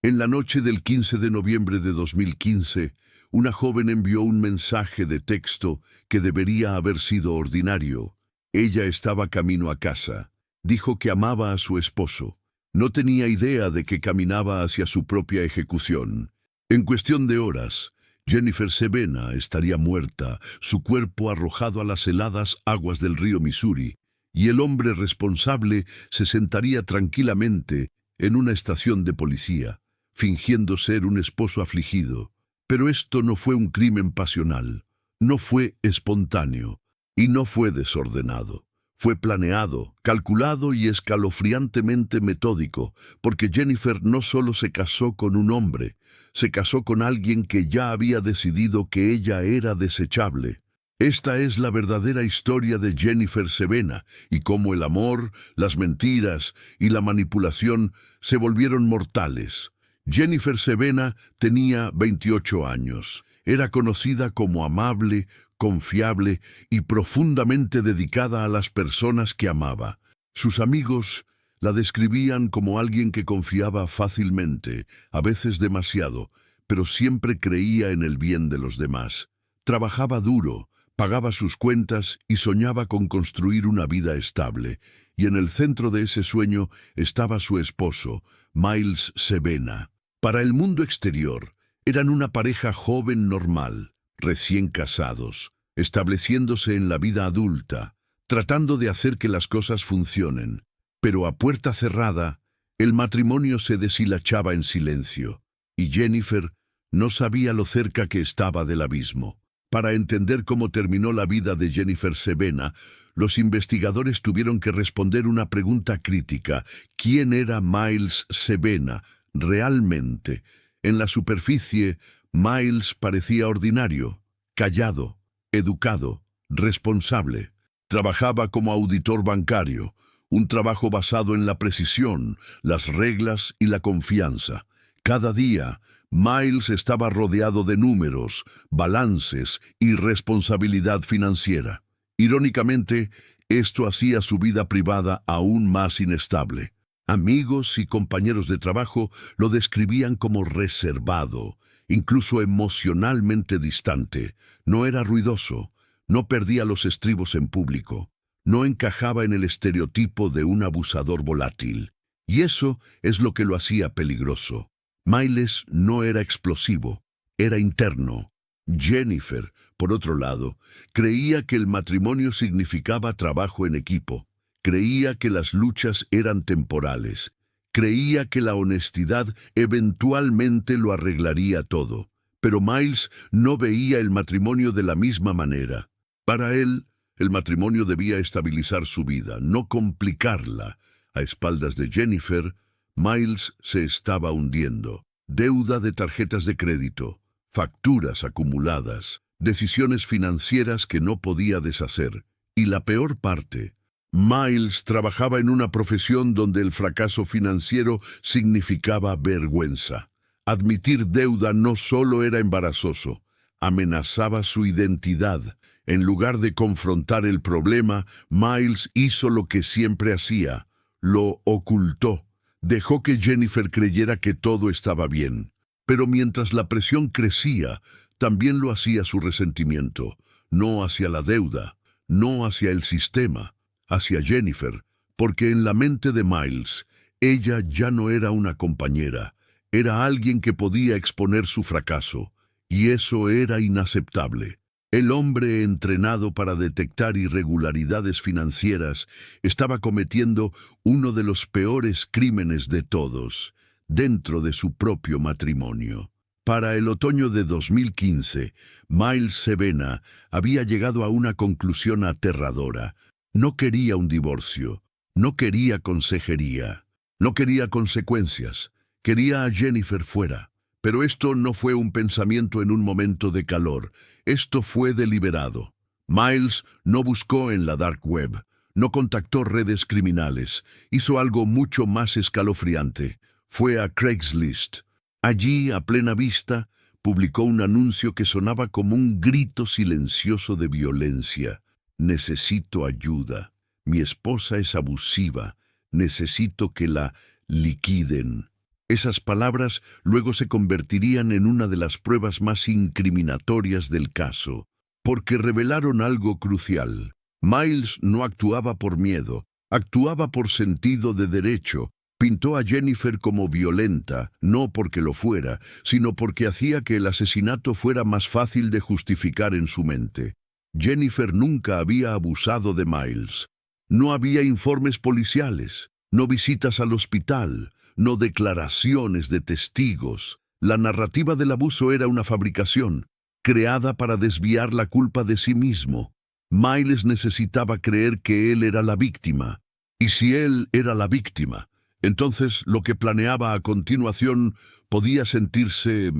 En la noche del 15 de noviembre de 2015, una joven envió un mensaje de texto que debería haber sido ordinario. Ella estaba camino a casa. Dijo que amaba a su esposo. No tenía idea de que caminaba hacia su propia ejecución. En cuestión de horas, Jennifer Sevena estaría muerta, su cuerpo arrojado a las heladas aguas del río Missouri, y el hombre responsable se sentaría tranquilamente en una estación de policía, fingiendo ser un esposo afligido. Pero esto no fue un crimen pasional, no fue espontáneo y no fue desordenado. Fue planeado, calculado y escalofriantemente metódico, porque Jennifer no solo se casó con un hombre, se casó con alguien que ya había decidido que ella era desechable. Esta es la verdadera historia de Jennifer Sevena y cómo el amor, las mentiras y la manipulación se volvieron mortales. Jennifer Sevena tenía 28 años. Era conocida como amable, confiable y profundamente dedicada a las personas que amaba. Sus amigos la describían como alguien que confiaba fácilmente, a veces demasiado, pero siempre creía en el bien de los demás. Trabajaba duro, pagaba sus cuentas y soñaba con construir una vida estable, y en el centro de ese sueño estaba su esposo, Miles Sevena. Para el mundo exterior, eran una pareja joven normal, recién casados, estableciéndose en la vida adulta, tratando de hacer que las cosas funcionen. Pero a puerta cerrada, el matrimonio se deshilachaba en silencio, y Jennifer no sabía lo cerca que estaba del abismo. Para entender cómo terminó la vida de Jennifer Sevena, los investigadores tuvieron que responder una pregunta crítica: ¿quién era Miles Sevena realmente? En la superficie, Miles parecía ordinario, callado, educado, responsable. Trabajaba como auditor bancario, un trabajo basado en la precisión, las reglas y la confianza. Cada día, Miles estaba rodeado de números, balances y responsabilidad financiera. Irónicamente, esto hacía su vida privada aún más inestable. Amigos y compañeros de trabajo lo describían como reservado, incluso emocionalmente distante. No era ruidoso, no perdía los estribos en público, no encajaba en el estereotipo de un abusador volátil. Y eso es lo que lo hacía peligroso. Miles no era explosivo, era interno. Jennifer, por otro lado, creía que el matrimonio significaba trabajo en equipo. Creía que las luchas eran temporales. Creía que la honestidad eventualmente lo arreglaría todo. Pero Miles no veía el matrimonio de la misma manera. Para él, el matrimonio debía estabilizar su vida, no complicarla. A espaldas de Jennifer, Miles se estaba hundiendo. Deuda de tarjetas de crédito, facturas acumuladas, decisiones financieras que no podía deshacer. Y la peor parte, Miles trabajaba en una profesión donde el fracaso financiero significaba vergüenza. Admitir deuda no solo era embarazoso, amenazaba su identidad. En lugar de confrontar el problema, Miles hizo lo que siempre hacía: lo ocultó. Dejó que Jennifer creyera que todo estaba bien. Pero mientras la presión crecía, también lo hacía su resentimiento, no hacia la deuda, no hacia el sistema, hacia Jennifer, porque en la mente de Miles, ella ya no era una compañera, era alguien que podía exponer su fracaso, y eso era inaceptable. El hombre entrenado para detectar irregularidades financieras estaba cometiendo uno de los peores crímenes de todos, dentro de su propio matrimonio. Para el otoño de 2015, Miles Sevena había llegado a una conclusión aterradora. No quería un divorcio, no quería consejería, no quería consecuencias, quería a Jennifer fuera. Pero esto no fue un pensamiento en un momento de calor, esto fue deliberado. Miles no buscó en la dark web, no contactó redes criminales, hizo algo mucho más escalofriante. Fue a Craigslist. Allí, a plena vista, publicó un anuncio que sonaba como un grito silencioso de violencia. Necesito ayuda. Mi esposa es abusiva. Necesito que la liquiden. Esas palabras luego se convertirían en una de las pruebas más incriminatorias del caso, porque revelaron algo crucial. Miles no actuaba por miedo, actuaba por sentido de derecho. Pintó a Jennifer como violenta, no porque lo fuera, sino porque hacía que el asesinato fuera más fácil de justificar en su mente. Jennifer nunca había abusado de Miles. No había informes policiales, no visitas al hospital, no declaraciones de testigos. La narrativa del abuso era una fabricación, creada para desviar la culpa de sí mismo. Miles necesitaba creer que él era la víctima. Y si él era la víctima, entonces lo que planeaba a continuación podía sentirse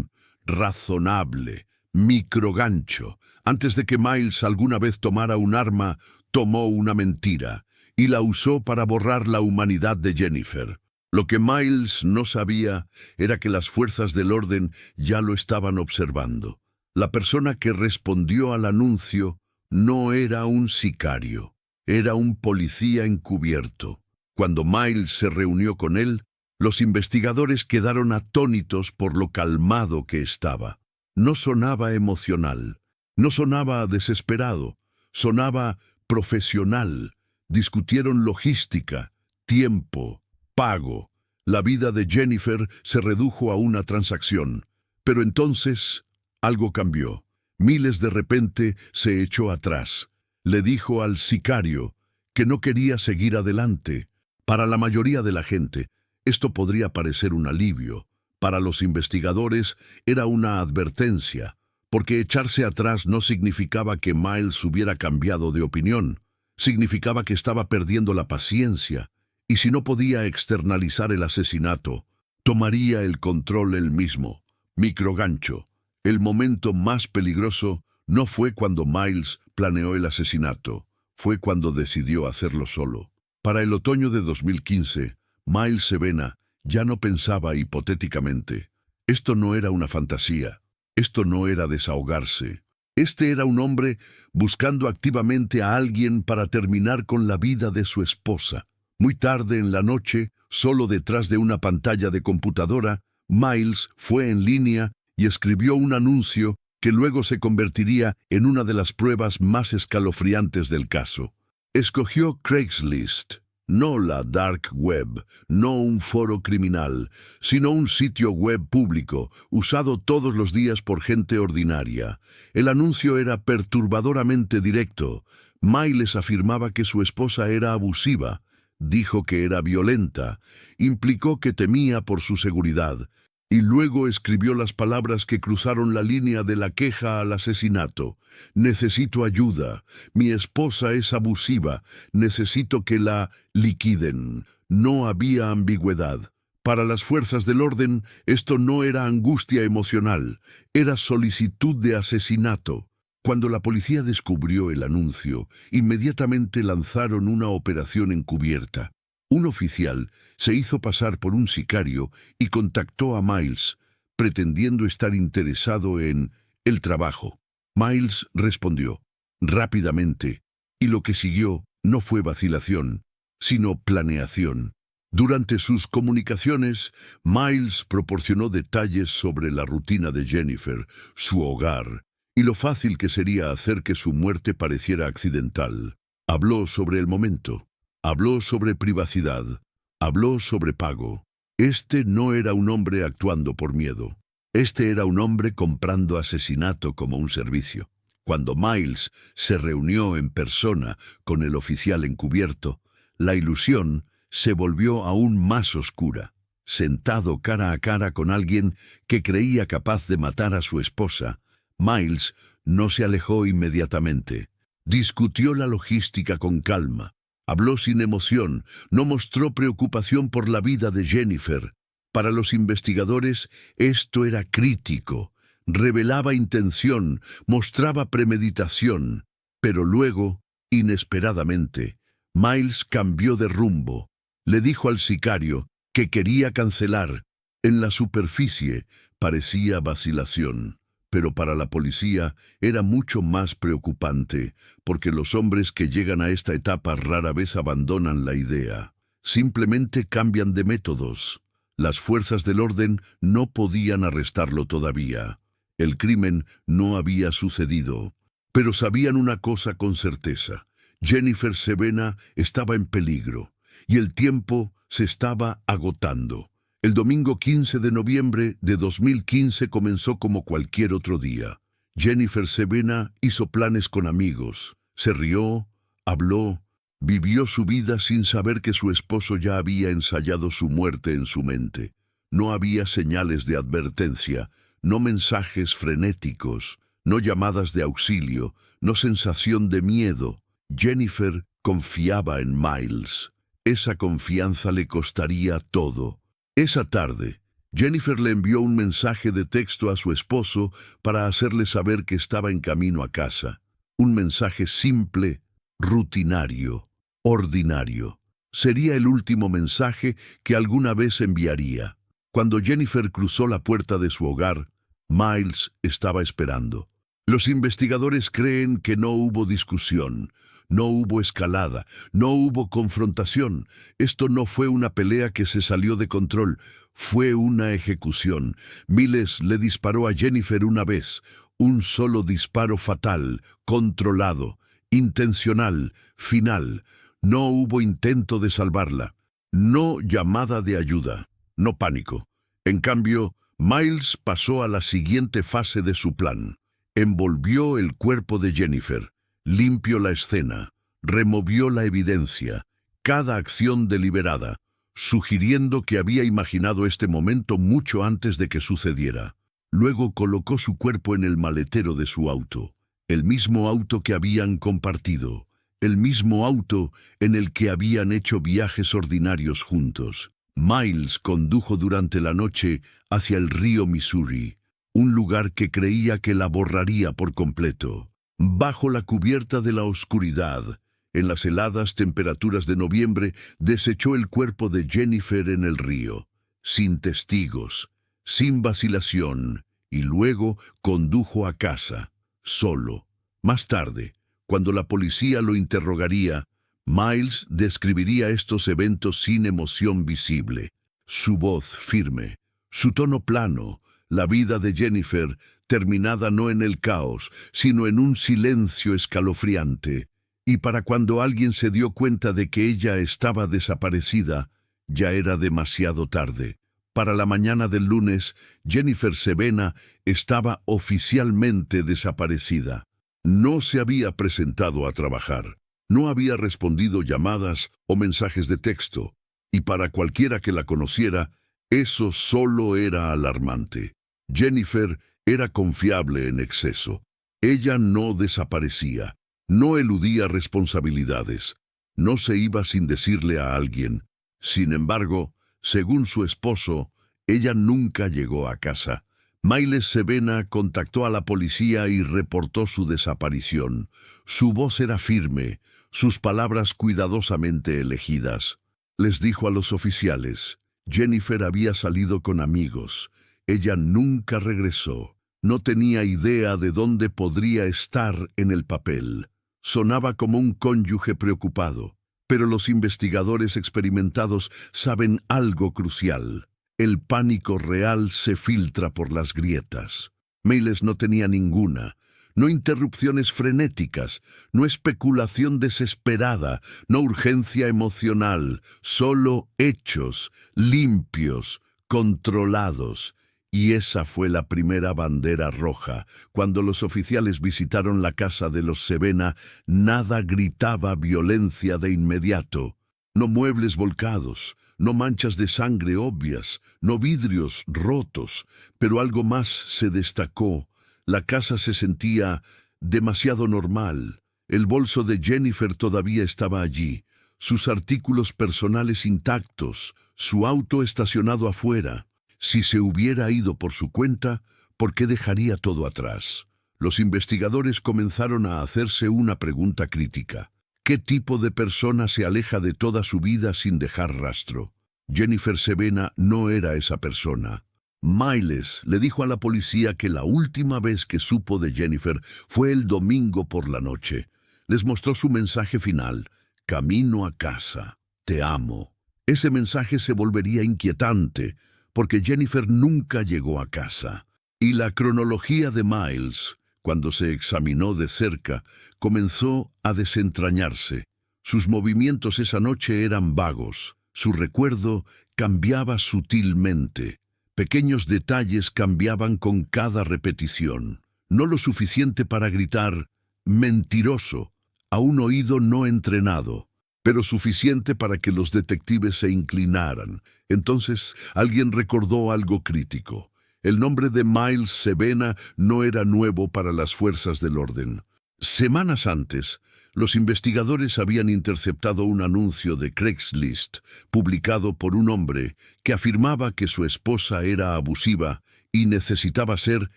razonable, microgancho. Antes de que Miles alguna vez tomara un arma, tomó una mentira y la usó para borrar la humanidad de Jennifer. Lo que Miles no sabía era que las fuerzas del orden ya lo estaban observando. La persona que respondió al anuncio no era un sicario, era un policía encubierto. Cuando Miles se reunió con él, los investigadores quedaron atónitos por lo calmado que estaba. No sonaba emocional, no sonaba desesperado, sonaba profesional. Discutieron logística, tiempo, pago. La vida de Jennifer se redujo a una transacción. Pero entonces algo cambió. Miles de repente se echó atrás. Le dijo al sicario que no quería seguir adelante. Para la mayoría de la gente, esto podría parecer un alivio. Para los investigadores era una advertencia, porque echarse atrás no significaba que Miles hubiera cambiado de opinión. Significaba que estaba perdiendo la paciencia, y si no podía externalizar el asesinato, tomaría el control él mismo. Microgancho. El momento más peligroso no fue cuando Miles planeó el asesinato, fue cuando decidió hacerlo solo. Para el otoño de 2015, Miles Sevena ya no pensaba hipotéticamente. Esto no era una fantasía, esto no era desahogarse. Este era un hombre buscando activamente a alguien para terminar con la vida de su esposa. Muy tarde en la noche, solo detrás de una pantalla de computadora, Miles fue en línea y escribió un anuncio que luego se convertiría en una de las pruebas más escalofriantes del caso. Escogió Craigslist, no la dark web, no un foro criminal, sino un sitio web público, usado todos los días por gente ordinaria. El anuncio era perturbadoramente directo. Miles afirmaba que su esposa era abusiva, dijo que era violenta, implicó que temía por su seguridad, y luego escribió las palabras que cruzaron la línea de la queja al asesinato. Necesito ayuda, mi esposa es abusiva, necesito que la liquiden. No había ambigüedad. Para las fuerzas del orden, esto no era angustia emocional, era solicitud de asesinato. Cuando la policía descubrió el anuncio, inmediatamente lanzaron una operación encubierta. Un oficial se hizo pasar por un sicario y contactó a Miles, pretendiendo estar interesado en el trabajo. Miles respondió rápidamente, y lo que siguió no fue vacilación, sino planeación. Durante sus comunicaciones, Miles proporcionó detalles sobre la rutina de Jennifer, su hogar, y lo fácil que sería hacer que su muerte pareciera accidental. Habló sobre el momento. Habló sobre privacidad, habló sobre pago. Este no era un hombre actuando por miedo. Este era un hombre comprando asesinato como un servicio. Cuando Miles se reunió en persona con el oficial encubierto, la ilusión se volvió aún más oscura. Sentado cara a cara con alguien que creía capaz de matar a su esposa, Miles no se alejó inmediatamente. Discutió la logística con calma. Habló sin emoción, no mostró preocupación por la vida de Jennifer. Para los investigadores, esto era crítico. Revelaba intención, mostraba premeditación. Pero luego, inesperadamente, Miles cambió de rumbo. Le dijo al sicario que quería cancelar. En la superficie parecía vacilación. Pero para la policía era mucho más preocupante, porque los hombres que llegan a esta etapa rara vez abandonan la idea. Simplemente cambian de métodos. Las fuerzas del orden no podían arrestarlo todavía. El crimen no había sucedido. Pero sabían una cosa con certeza. Jennifer Sevena estaba en peligro, y el tiempo se estaba agotando. El domingo 15 de noviembre de 2015 comenzó como cualquier otro día. Jennifer Sevena hizo planes con amigos, se rió, habló, vivió su vida sin saber que su esposo ya había ensayado su muerte en su mente. No había señales de advertencia, no mensajes frenéticos, no llamadas de auxilio, no sensación de miedo. Jennifer confiaba en Miles. Esa confianza le costaría todo. Esa tarde, Jennifer le envió un mensaje de texto a su esposo para hacerle saber que estaba en camino a casa. Un mensaje simple, rutinario, ordinario. Sería el último mensaje que alguna vez enviaría. Cuando Jennifer cruzó la puerta de su hogar, Miles estaba esperando. Los investigadores creen que no hubo discusión, no hubo escalada, no hubo confrontación. Esto no fue una pelea que se salió de control, fue una ejecución. Miles le disparó a Jennifer una vez, un solo disparo fatal, controlado, intencional, final. No hubo intento de salvarla, no llamada de ayuda, no pánico. En cambio, Miles pasó a la siguiente fase de su plan. Envolvió el cuerpo de Jennifer, limpió la escena, removió la evidencia, cada acción deliberada, sugiriendo que había imaginado este momento mucho antes de que sucediera. Luego colocó su cuerpo en el maletero de su auto, el mismo auto que habían compartido, el mismo auto en el que habían hecho viajes ordinarios juntos. Miles condujo durante la noche hacia el río Missouri, un lugar que creía que la borraría por completo. Bajo la cubierta de la oscuridad, en las heladas temperaturas de noviembre, desechó el cuerpo de Jennifer en el río, sin testigos, sin vacilación, y luego condujo a casa, solo. Más tarde, cuando la policía lo interrogaría, Miles describiría estos eventos sin emoción visible. Su voz firme, su tono plano, la vida de Jennifer terminada no en el caos, sino en un silencio escalofriante. Y para cuando alguien se dio cuenta de que ella estaba desaparecida, ya era demasiado tarde. Para la mañana del lunes, Jennifer Sevena estaba oficialmente desaparecida. No se había presentado a trabajar. No había respondido llamadas o mensajes de texto, y para cualquiera que la conociera, eso solo era alarmante. Jennifer era confiable en exceso. Ella no desaparecía, no eludía responsabilidades, no se iba sin decirle a alguien. Sin embargo, según su esposo, ella nunca llegó a casa. Miles Sevena contactó a la policía y reportó su desaparición. Su voz era firme, sus palabras cuidadosamente elegidas. Les dijo a los oficiales, Jennifer había salido con amigos. Ella nunca regresó. No tenía idea de dónde podría estar en el papel. Sonaba como un cónyuge preocupado. Pero los investigadores experimentados saben algo crucial. El pánico real se filtra por las grietas. Miles no tenía ninguna. No interrupciones frenéticas, no especulación desesperada, no urgencia emocional, solo hechos, limpios, controlados. Y esa fue la primera bandera roja. Cuando los oficiales visitaron la casa de los Sevena, nada gritaba violencia de inmediato. No muebles volcados, no manchas de sangre obvias, no vidrios rotos, pero algo más se destacó. La casa se sentía demasiado normal. El bolso de Jennifer todavía estaba allí, sus artículos personales intactos, su auto estacionado afuera. Si se hubiera ido por su cuenta, ¿por qué dejaría todo atrás? Los investigadores comenzaron a hacerse una pregunta crítica. ¿Qué tipo de persona se aleja de toda su vida sin dejar rastro? Jennifer Sevena no era esa persona. Miles le dijo a la policía que la última vez que supo de Jennifer fue el domingo por la noche. Les mostró su mensaje final: camino a casa, te amo. Ese mensaje se volvería inquietante, porque Jennifer nunca llegó a casa. Y la cronología de Miles, cuando se examinó de cerca, comenzó a desentrañarse. Sus movimientos esa noche eran vagos. Su recuerdo cambiaba sutilmente. Pequeños detalles cambiaban con cada repetición. No lo suficiente para gritar «mentiroso» a un oído no entrenado, pero suficiente para que los detectives se inclinaran. Entonces alguien recordó algo crítico. El nombre de Miles Sevena no era nuevo para las fuerzas del orden. Semanas antes, los investigadores habían interceptado un anuncio de Craigslist, publicado por un hombre que afirmaba que su esposa era abusiva y necesitaba ser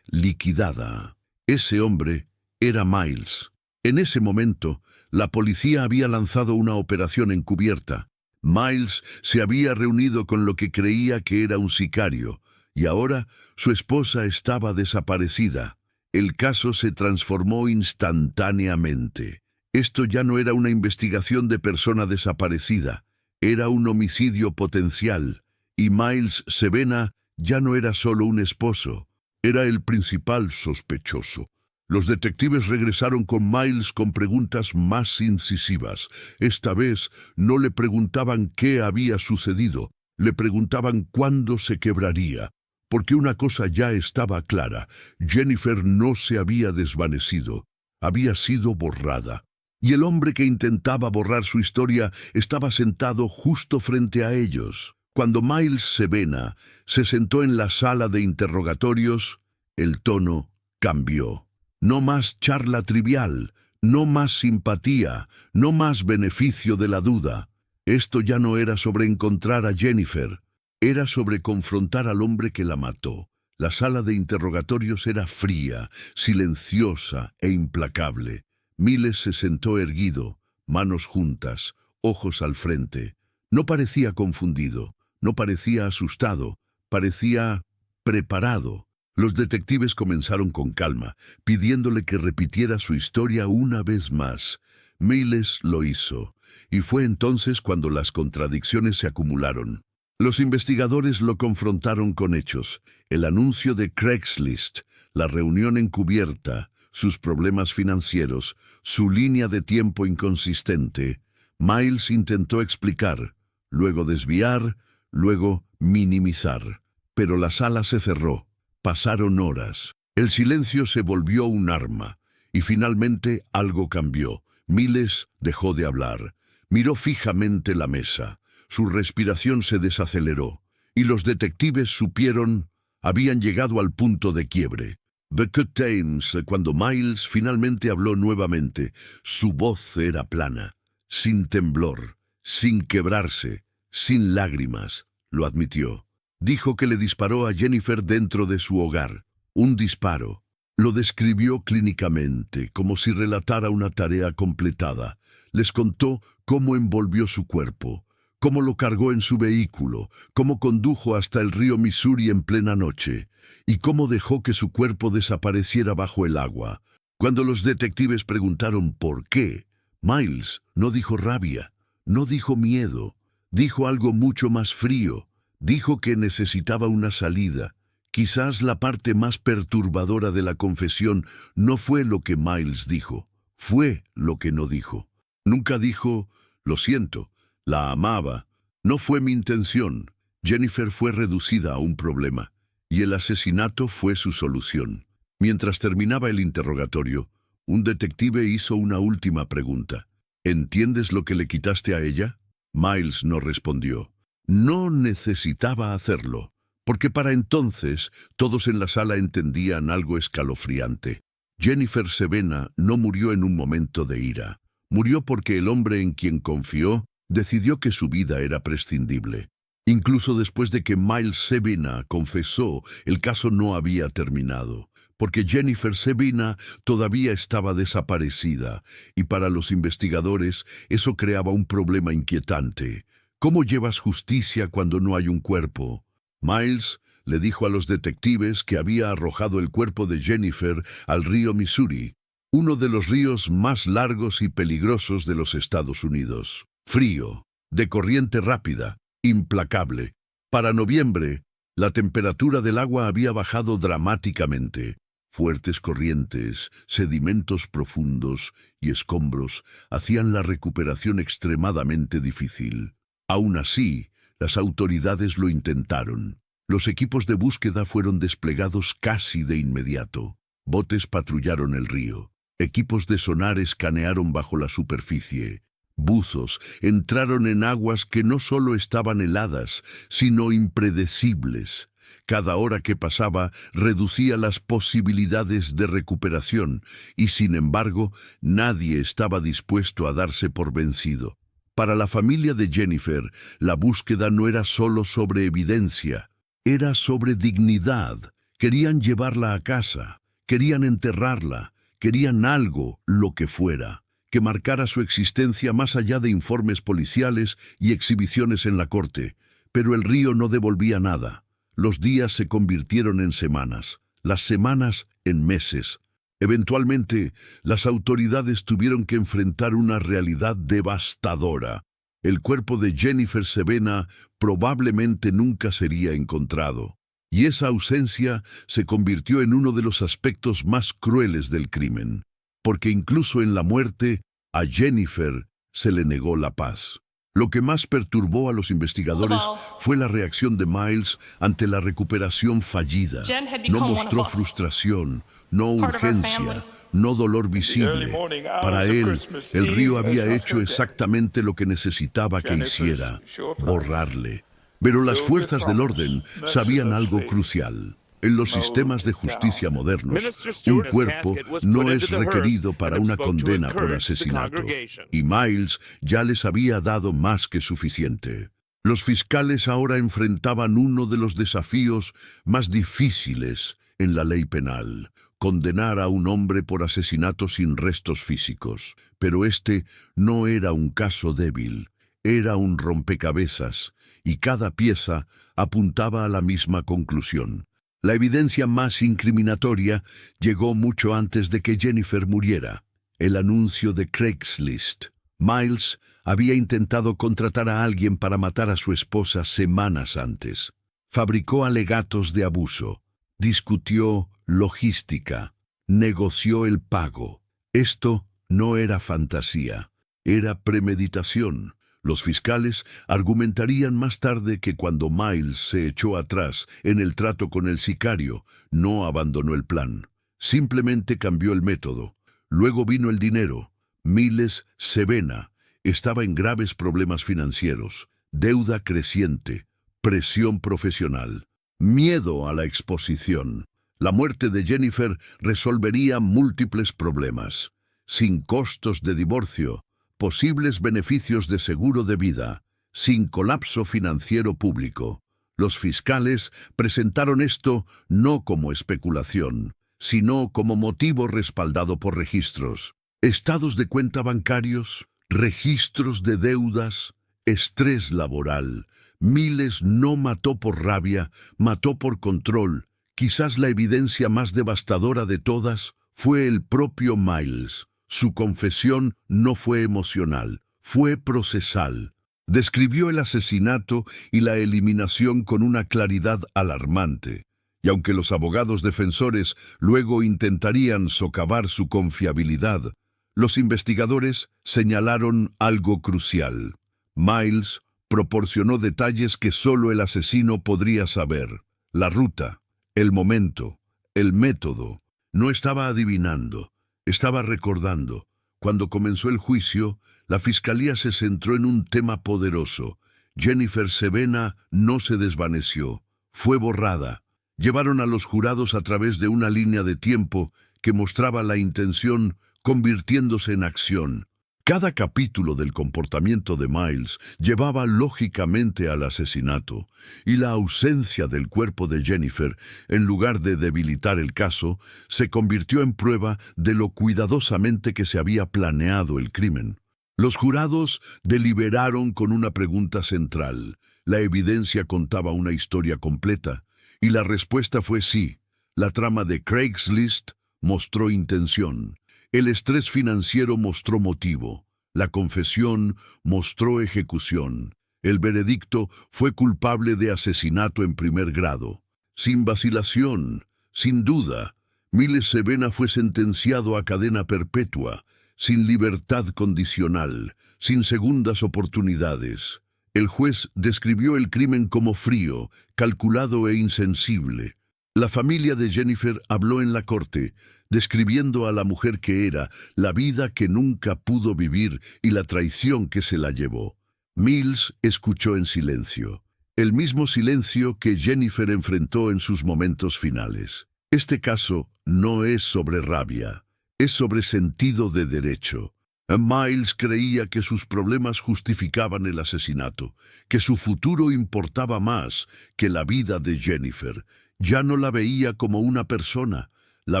liquidada. Ese hombre era Miles. En ese momento, la policía había lanzado una operación encubierta. Miles se había reunido con lo que creía que era un sicario, y ahora su esposa estaba desaparecida. El caso se transformó instantáneamente. Esto ya no era una investigación de persona desaparecida, era un homicidio potencial, y Miles Sevena ya no era solo un esposo, era el principal sospechoso. Los detectives regresaron con Miles con preguntas más incisivas. Esta vez no le preguntaban qué había sucedido, le preguntaban cuándo se quebraría. Porque una cosa ya estaba clara, Jennifer no se había desvanecido, había sido borrada. Y el hombre que intentaba borrar su historia estaba sentado justo frente a ellos. Cuando Miles Sevena se sentó en la sala de interrogatorios, el tono cambió. No más charla trivial, no más simpatía, no más beneficio de la duda. Esto ya no era sobre encontrar a Jennifer, era sobre confrontar al hombre que la mató. La sala de interrogatorios era fría, silenciosa e implacable. Miles se sentó erguido, manos juntas, ojos al frente. No parecía confundido, no parecía asustado, parecía preparado. Los detectives comenzaron con calma, pidiéndole que repitiera su historia una vez más. Miles lo hizo, y fue entonces cuando las contradicciones se acumularon. Los investigadores lo confrontaron con hechos, el anuncio de Craigslist, la reunión encubierta, sus problemas financieros, su línea de tiempo inconsistente. Miles intentó explicar, luego desviar, luego minimizar. Pero la sala se cerró. Pasaron horas. El silencio se volvió un arma. Y finalmente algo cambió. Miles dejó de hablar. Miró fijamente la mesa. Su respiración se desaceleró. Y los detectives supieron, habían llegado al punto de quiebre. The Curtains, cuando Miles finalmente habló nuevamente, su voz era plana, sin temblor, sin quebrarse, sin lágrimas, lo admitió. Dijo que le disparó a Jennifer dentro de su hogar. Un disparo. Lo describió clínicamente, como si relatara una tarea completada. Les contó cómo envolvió su cuerpo, cómo lo cargó en su vehículo, cómo condujo hasta el río Missouri en plena noche, y cómo dejó que su cuerpo desapareciera bajo el agua. Cuando los detectives preguntaron por qué, Miles no dijo rabia, no dijo miedo, dijo algo mucho más frío. Dijo que necesitaba una salida. Quizás la parte más perturbadora de la confesión no fue lo que Miles dijo, fue lo que no dijo. Nunca dijo, lo siento, la amaba, no fue mi intención. Jennifer fue reducida a un problema, y el asesinato fue su solución. Mientras terminaba el interrogatorio, un detective hizo una última pregunta. ¿Entiendes lo que le quitaste a ella? Miles no respondió. No necesitaba hacerlo, porque para entonces todos en la sala entendían algo escalofriante. Jennifer Sevena no murió en un momento de ira. Murió porque el hombre en quien confió decidió que su vida era prescindible. Incluso después de que Miles Sevena confesó, el caso no había terminado, porque Jennifer Sevena todavía estaba desaparecida, y para los investigadores eso creaba un problema inquietante. ¿Cómo llevas justicia cuando no hay un cuerpo? Miles le dijo a los detectives que había arrojado el cuerpo de Jennifer al río Missouri, uno de los ríos más largos y peligrosos de los Estados Unidos. Frío, de corriente rápida, implacable. Para noviembre, la temperatura del agua había bajado dramáticamente. Fuertes corrientes, sedimentos profundos y escombros hacían la recuperación extremadamente difícil. Aún así, las autoridades lo intentaron. Los equipos de búsqueda fueron desplegados casi de inmediato. Botes patrullaron el río. Equipos de sonar escanearon bajo la superficie. Buzos entraron en aguas que no solo estaban heladas, sino impredecibles. Cada hora que pasaba reducía las posibilidades de recuperación y, sin embargo, nadie estaba dispuesto a darse por vencido. Para la familia de Jennifer, la búsqueda no era solo sobre evidencia, era sobre dignidad. Querían llevarla a casa, querían enterrarla, querían algo, lo que fuera, que marcara su existencia más allá de informes policiales y exhibiciones en la corte. Pero el río no devolvía nada. Los días se convirtieron en semanas, las semanas en meses. Eventualmente, las autoridades tuvieron que enfrentar una realidad devastadora. El cuerpo de Jennifer Sevena probablemente nunca sería encontrado. Y esa ausencia se convirtió en uno de los aspectos más crueles del crimen, porque incluso en la muerte, a Jennifer se le negó la paz. Lo que más perturbó a los investigadores fue la reacción de Miles ante la recuperación fallida. No mostró frustración, no urgencia, no dolor visible. Para él, el río había hecho exactamente lo que necesitaba que hiciera: borrarle. Pero las fuerzas del orden sabían algo crucial. En los sistemas de justicia modernos, un cuerpo no es requerido para una condena por asesinato, y Miles ya les había dado más que suficiente. Los fiscales ahora enfrentaban uno de los desafíos más difíciles en la ley penal: condenar a un hombre por asesinato sin restos físicos. Pero este no era un caso débil, era un rompecabezas, y cada pieza apuntaba a la misma conclusión. La evidencia más incriminatoria llegó mucho antes de que Jennifer muriera: el anuncio de Craigslist. Miles había intentado contratar a alguien para matar a su esposa semanas antes. Fabricó alegatos de abuso, discutió logística, negoció el pago. Esto no era fantasía, era premeditación. Los fiscales argumentarían más tarde que cuando Miles se echó atrás en el trato con el sicario, no abandonó el plan. Simplemente cambió el método. Luego vino el dinero. Miles Sevena estaba en graves problemas financieros, deuda creciente, presión profesional, miedo a la exposición. La muerte de Jennifer resolvería múltiples problemas. Sin costos de divorcio, posibles beneficios de seguro de vida, sin colapso financiero público. Los fiscales presentaron esto no como especulación, sino como motivo respaldado por registros, estados de cuenta bancarios, registros de deudas, estrés laboral. Miles no mató por rabia, mató por control. Quizás la evidencia más devastadora de todas fue el propio Miles. Su confesión no fue emocional, fue procesal. Describió el asesinato y la eliminación con una claridad alarmante. Y aunque los abogados defensores luego intentarían socavar su confiabilidad, los investigadores señalaron algo crucial. Miles proporcionó detalles que solo el asesino podría saber: la ruta, el momento, el método. No estaba adivinando. Estaba recordando. Cuando comenzó el juicio, la fiscalía se centró en un tema poderoso. Jennifer Sevena no se desvaneció, fue borrada. Llevaron a los jurados a través de una línea de tiempo que mostraba la intención convirtiéndose en acción. Cada capítulo del comportamiento de Miles llevaba lógicamente al asesinato, y la ausencia del cuerpo de Jennifer, en lugar de debilitar el caso, se convirtió en prueba de lo cuidadosamente que se había planeado el crimen. Los jurados deliberaron con una pregunta central. La evidencia contaba una historia completa, y la respuesta fue sí. La trama de Craigslist mostró intención. El estrés financiero mostró motivo. La confesión mostró ejecución. El veredicto fue culpable de asesinato en primer grado. Sin vacilación, sin duda, Miles Sevena fue sentenciado a cadena perpetua, sin libertad condicional, sin segundas oportunidades. El juez describió el crimen como frío, calculado e insensible. La familia de Jennifer habló en la corte, describiendo a la mujer que era, la vida que nunca pudo vivir y la traición que se la llevó. Mills escuchó en silencio, el mismo silencio que Jennifer enfrentó en sus momentos finales. Este caso no es sobre rabia, es sobre sentido de derecho. Miles creía que sus problemas justificaban el asesinato, que su futuro importaba más que la vida de Jennifer. Ya no la veía como una persona, la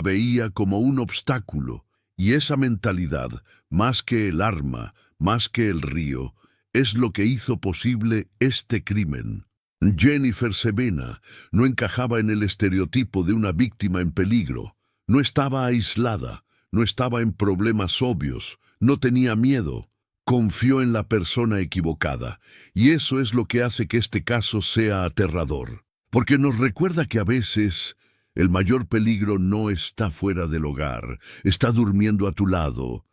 veía como un obstáculo, y esa mentalidad, más que el arma, más que el río, es lo que hizo posible este crimen. Jennifer Sevena no encajaba en el estereotipo de una víctima en peligro. No estaba aislada, no estaba en problemas obvios, no tenía miedo. Confió en la persona equivocada, y eso es lo que hace que este caso sea aterrador, porque nos recuerda que a veces el mayor peligro no está fuera del hogar, está durmiendo a tu lado,